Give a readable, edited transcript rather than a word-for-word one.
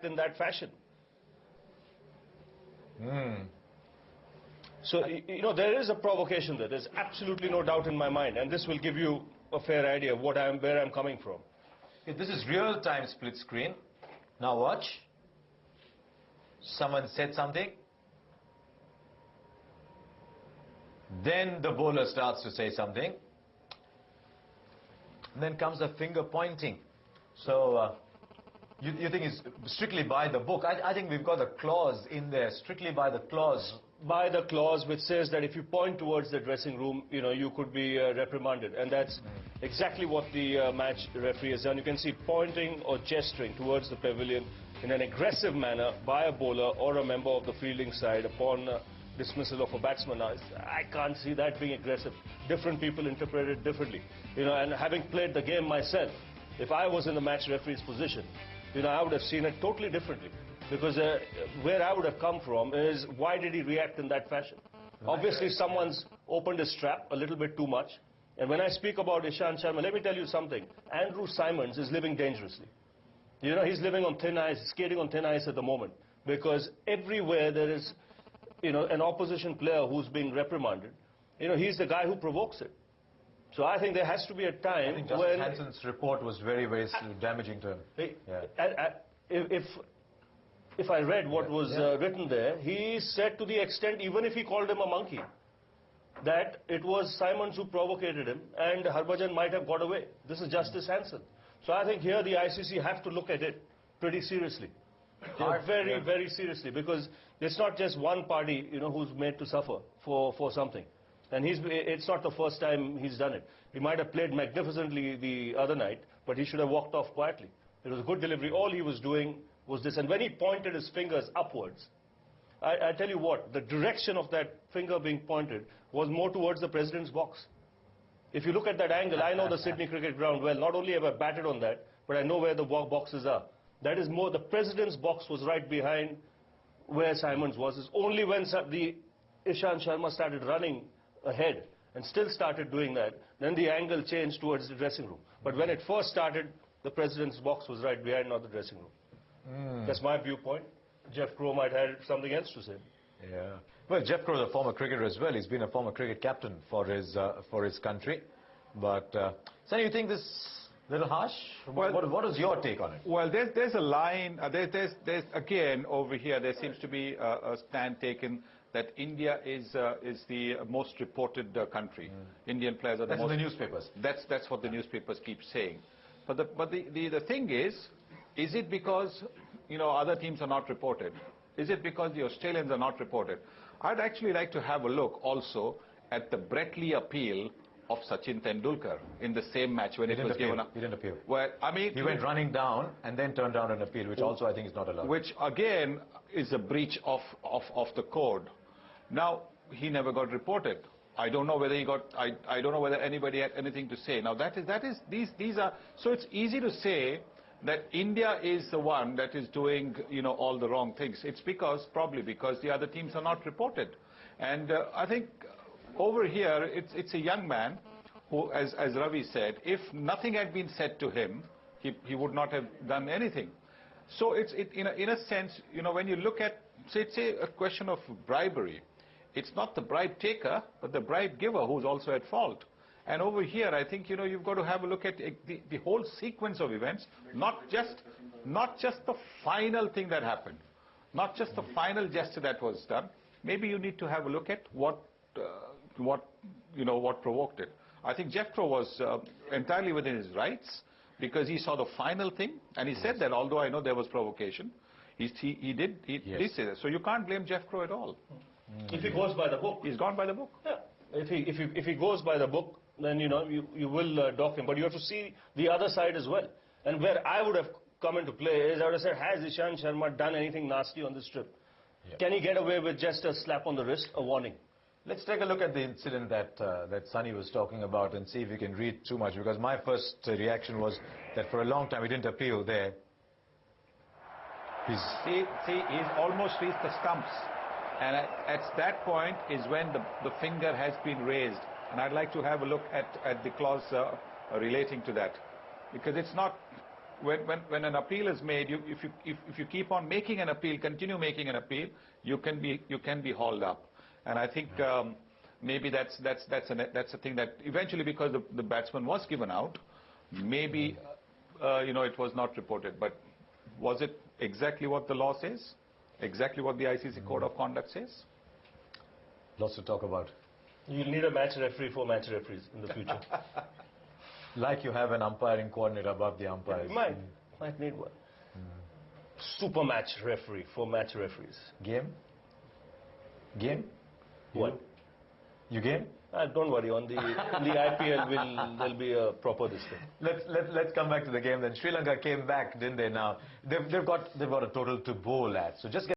in that fashion. So, there is a provocation there. There's absolutely no doubt in my mind. And this will give you a fair idea of where I'm coming from. Okay, this is real-time split screen. Now watch. Someone said something. Then the bowler starts to say something. And then comes the finger pointing. So, you think it's strictly by the book. I think we've got a clause in there, strictly by the clause. By the clause which says that if you point towards the dressing room, you could be reprimanded. And that's exactly what the match referee has done. You can see pointing or gesturing towards the pavilion in an aggressive manner by a bowler or a member of the fielding side upon dismissal of a batsman. Now, I can't see that being aggressive. Different people interpret it differently. And having played the game myself, if I was in the match referee's position, I would have seen it totally differently. Because where I would have come from is, why did he react in that fashion? Obviously, someone's opened his trap a little bit too much. And when I speak about Ishan-Symonds, let me tell you something. Symonds is living dangerously. He's living on thin ice, skating on thin ice at the moment. Because everywhere there is, an opposition player who's being reprimanded, he's the guy who provokes it. So I think there has to be a time when... Justin Hansen's report was very, very damaging to him. If I read what was written there, he said to the extent, even if he called him a monkey, that it was Symonds who provocated him and Harbhajan might have got away. This is Justice Hansen. So I think here the ICC have to look at it pretty seriously. Very, very seriously, because it's not just one party, who's made to suffer for something. And it's not the first time he's done it. He might have played magnificently the other night, but he should have walked off quietly. It was a good delivery. All he was doing was this. And when he pointed his fingers upwards, I tell you what, the direction of that finger being pointed was more towards the president's box. If you look at that angle, I know the Sydney cricket ground well. Not only have I batted on that, but I know where the boxes are. That is more, the president's box was right behind where Symonds was. It's only when the Ishan-Symonds started running ahead and still started doing that, then the angle changed towards the dressing room. But when it first started, the president's box was right behind, not the dressing room. That's my viewpoint. Jeff Crow might have something else to say. Yeah. Well, Jeff Crow is a former cricketer as well. He's been a former cricket captain for his country. But, Sunny, you think this a little harsh? Well, what is your take on it? Well, there's a line. There's again over here. There seems to be a stand taken that India is the most reported country. Indian players are the most. That's the newspapers. That's what the newspapers keep saying. But the thing is it because other teams are not reported? Is it because the Australians are not reported? I'd actually like to have a look also at the Brett Lee appeal of Sachin Tendulkar in the same match when it was given up. He didn't appeal. Well, I mean, he went running down and then turned down an appeal, which also I think is not allowed. Which again is a breach of the code. Now, he never got reported. I don't know whether he got. I don't know whether anybody had anything to say. Now these are. So it's easy to say that India is the one that is doing all the wrong things. It's probably because the other teams are not reported. And I think over here it's a young man who, as Ravi said, if nothing had been said to him, he would not have done anything. So in a sense, when you look at say a question of bribery, it's not the bribe taker, but the bribe giver who's also at fault. And over here, I think, you've got to have a look at the whole sequence of events, not just the final thing that happened, not just the final gesture that was done. Maybe you need to have a look at what provoked it. I think Jeff Crow was entirely within his rights because he saw the final thing, and he said that although I know there was provocation, he did say that. So you can't blame Jeff Crow at all. If he goes by the book. He's gone by the book. Yeah. If he goes by the book, then you will dock him. But you have to see the other side as well. And where I would have come into play is I would have said, has Ishan-Symonds done anything nasty on this trip? Yeah. Can he get away with just a slap on the wrist, a warning? Let's take a look at the incident that Sunny was talking about and see if we can read too much. Because my first reaction was that for a long time he didn't appeal there. See, he's almost reached the stumps. And at that point is when the finger has been raised. And I'd like to have a look at the clause relating to that. Because it's not when an appeal is made, if you keep on making an appeal, continue making an appeal, you can be hauled up. And I think maybe that's a thing that eventually, because the batsman was given out, maybe it was not reported. But was it exactly what the law says? Exactly what the ICC Code of Conduct says? Lots to talk about. You'll need a match referee for match referees in the future. Like you have an umpiring coordinator above the umpires. You might need one. Super match referee for match referees. Game? What? You game? Don't worry. On the IPL, there'll be a proper this thing. Let's come back to the game then. Sri Lanka came back, didn't they? Now they've got a total to bowl at. So just get